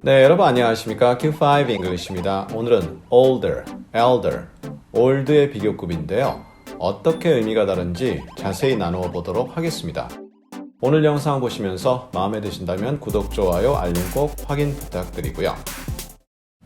네, 여러분 안녕하십니까? Q5 English입니다. 오늘은 older, elder, old의 비교급인데요. 어떻게 의미가 다른지 자세히 나누어 보도록 하겠습니다. 오늘 영상 보시면서 마음에 드신다면 구독, 좋아요, 알림 꼭 확인 부탁드리고요.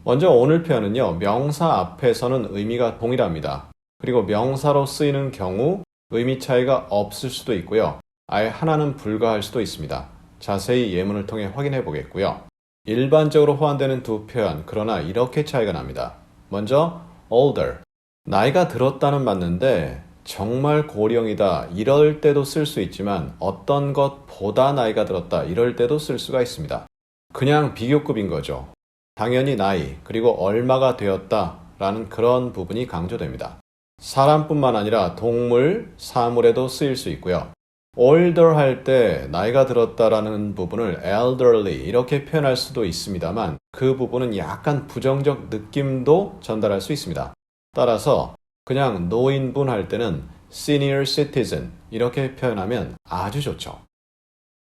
먼저 오늘 표현은요, 명사 앞에서는 의미가 동일합니다. 그리고 명사로 쓰이는 경우 의미 차이가 없을 수도 있고요. 아예 하나는 불가할 수도 있습니다. 자세히 예문을 통해 확인해 보겠고요. 일반적으로 호환되는 두 표현, 그러나 이렇게 차이가 납니다. 먼저 older, 나이가 들었다는 맞는데 정말 고령이다 이럴 때도 쓸 수 있지만 어떤 것보다 나이가 들었다 이럴 때도 쓸 수가 있습니다. 그냥 비교급인 거죠. 당연히 나이, 그리고 얼마가 되었다 라는 그런 부분이 강조됩니다. 사람뿐만 아니라 동물, 사물에도 쓰일 수 있고요. older 할 때 나이가 들었다라는 부분을 elderly 이렇게 표현할 수도 있습니다만 그 부분은 약간 부정적 느낌도 전달할 수 있습니다. 따라서 그냥 노인분 할 때는 senior citizen 이렇게 표현하면 아주 좋죠.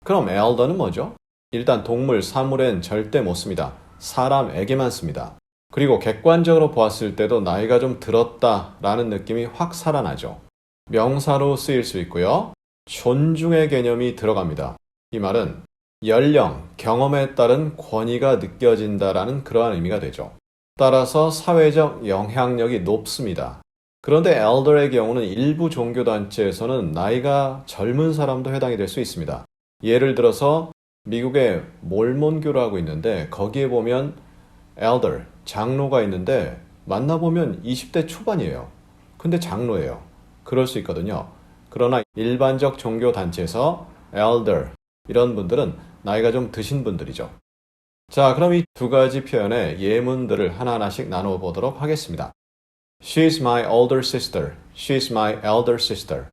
그럼 elder는 뭐죠? 일단 동물, 사물엔 절대 못 씁니다. 사람에게만 씁니다. 그리고 객관적으로 보았을 때도 나이가 좀 들었다라는 느낌이 확 살아나죠. 명사로 쓰일 수 있고요. 존중의 개념이 들어갑니다. 이 말은 연령, 경험에 따른 권위가 느껴진다라는 그러한 의미가 되죠. 따라서 사회적 영향력이 높습니다. 그런데 elder의 경우는 일부 종교단체에서는 나이가 젊은 사람도 해당이 될 수 있습니다. 예를 들어서 미국에 몰몬교를 하고 있는데 거기에 보면 elder, 장로가 있는데 만나보면 20대 초반이에요. 근데 장로예요. 그럴 수 있거든요. 그러나 일반적 종교단체에서 elder, 이런 분들은 나이가 좀 드신 분들이죠. 자, 그럼 이 두 가지 표현의 예문들을 하나하나씩 나누어 보도록 하겠습니다. She's my older sister. She's my elder sister.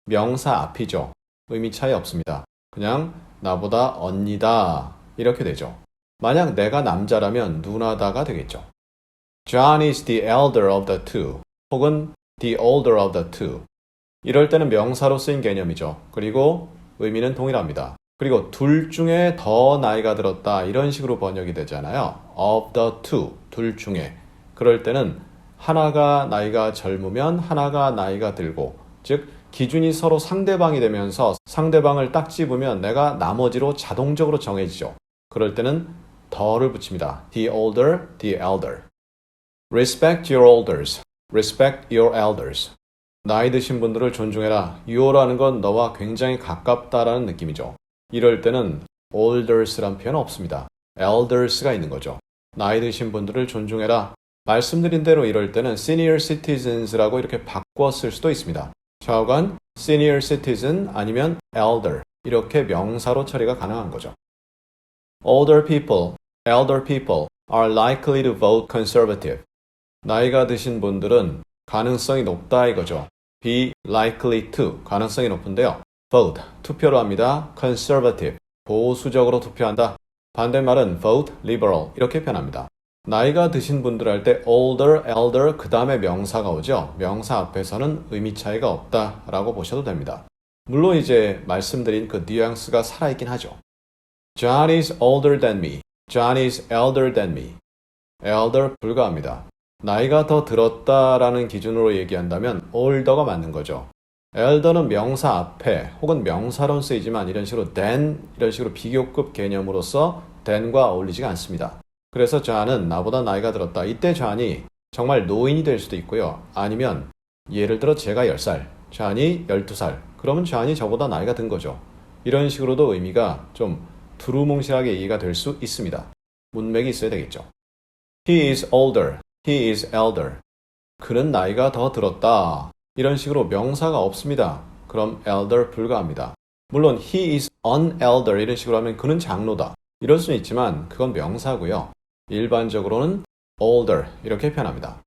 명사 앞이죠. 의미 차이 없습니다. 그냥 나보다 언니다. 이렇게 되죠. 만약 내가 남자라면 누나다가 되겠죠. John is the elder of the two. 혹은 the older of the two. 이럴 때는 명사로 쓰인 개념이죠. 그리고 의미는 동일합니다. 그리고 둘 중에 더 나이가 들었다 이런 식으로 번역이 되잖아요. of the two, 둘 중에. 그럴 때는 하나가 나이가 젊으면 하나가 나이가 들고, 즉 기준이 서로 상대방이 되면서 상대방을 딱 집으면 내가 나머지로 자동적으로 정해지죠. 그럴 때는 더를 붙입니다. The older, the elder. Respect your elders. Respect your elders. 나이 드신 분들을 존중해라. you라는 건 너와 굉장히 가깝다라는 느낌이죠. 이럴 때는 olders란 표현은 없습니다. elders가 있는 거죠. 나이 드신 분들을 존중해라. 말씀드린 대로 이럴 때는 senior citizens라고 이렇게 바꿔 쓸 수도 있습니다. 좌우간 senior citizen 아니면 elder 이렇게 명사로 처리가 가능한 거죠. Older people, elder people are likely to vote conservative. 나이가 드신 분들은 가능성이 높다 이거죠. be likely to, 가능성이 높은데요. vote, 투표로 합니다. conservative, 보수적으로 투표한다. 반대말은 vote liberal, 이렇게 표현합니다. 나이가 드신 분들 할 때 older, elder, 그 다음에 명사가 오죠. 명사 앞에서는 의미 차이가 없다라고 보셔도 됩니다. 물론 이제 말씀드린 그 뉘앙스가 살아있긴 하죠. John is older than me. John is elder than me. elder 불가합니다. 나이가 더 들었다라는 기준으로 얘기한다면 older가 맞는 거죠. elder는 명사 앞에 혹은 명사론 쓰이지만 이런 식으로 than, 이런 식으로 비교급 개념으로서 than과 어울리지가 않습니다. 그래서 John은 나보다 나이가 들었다. 이때 John이 정말 노인이 될 수도 있고요. 아니면 예를 들어 제가 10살, John이 12살. 그러면 John이 저보다 나이가 든 거죠. 이런 식으로도 의미가 좀 두루뭉실하게 이해가 될 수 있습니다. 문맥이 있어야 되겠죠. He is older. He is elder. 그는 나이가 더 들었다. 이런 식으로 명사가 없습니다. 그럼 elder 불가합니다. 물론 he is an elder 이런 식으로 하면 그는 장로다. 이럴 수는 있지만 그건 명사고요. 일반적으로는 older 이렇게 표현합니다.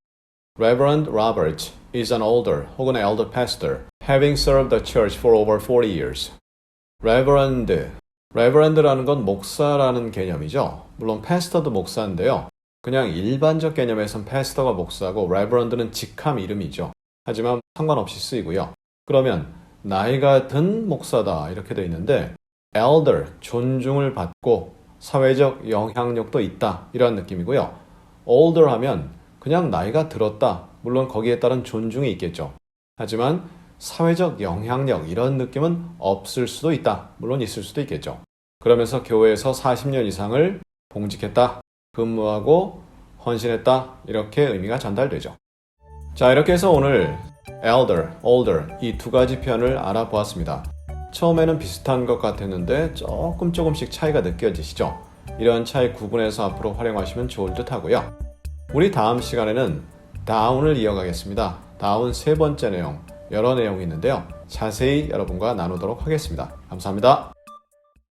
Reverend Robert is an older 혹은 elder pastor having served the church for over 40 years. Reverend라는 건 목사라는 개념이죠. 물론 pastor도 목사인데요. 그냥 일반적 개념에선 pastor가 목사고 Reverend는 직함 이름이죠. 하지만 상관없이 쓰이고요. 그러면 나이가 든 목사다 이렇게 되어 있는데 elder, 존중을 받고 사회적 영향력도 있다 이런 느낌이고요. older 하면 그냥 나이가 들었다. 물론 거기에 따른 존중이 있겠죠. 하지만 사회적 영향력 이런 느낌은 없을 수도 있다. 물론 있을 수도 있겠죠. 그러면서 교회에서 40년 이상을 봉직했다, 근무하고 헌신했다 이렇게 의미가 전달되죠. 자, 이렇게 해서 오늘 elder, older 이 두 가지 표현을 알아보았습니다. 처음에는 비슷한 것 같았는데 조금씩 차이가 느껴지시죠? 이런 차이 구분해서 앞으로 활용하시면 좋을 듯 하고요. 우리 다음 시간에는 down을 이어가겠습니다. down 세 번째 내용, 여러 내용이 있는데요. 자세히 여러분과 나누도록 하겠습니다. 감사합니다.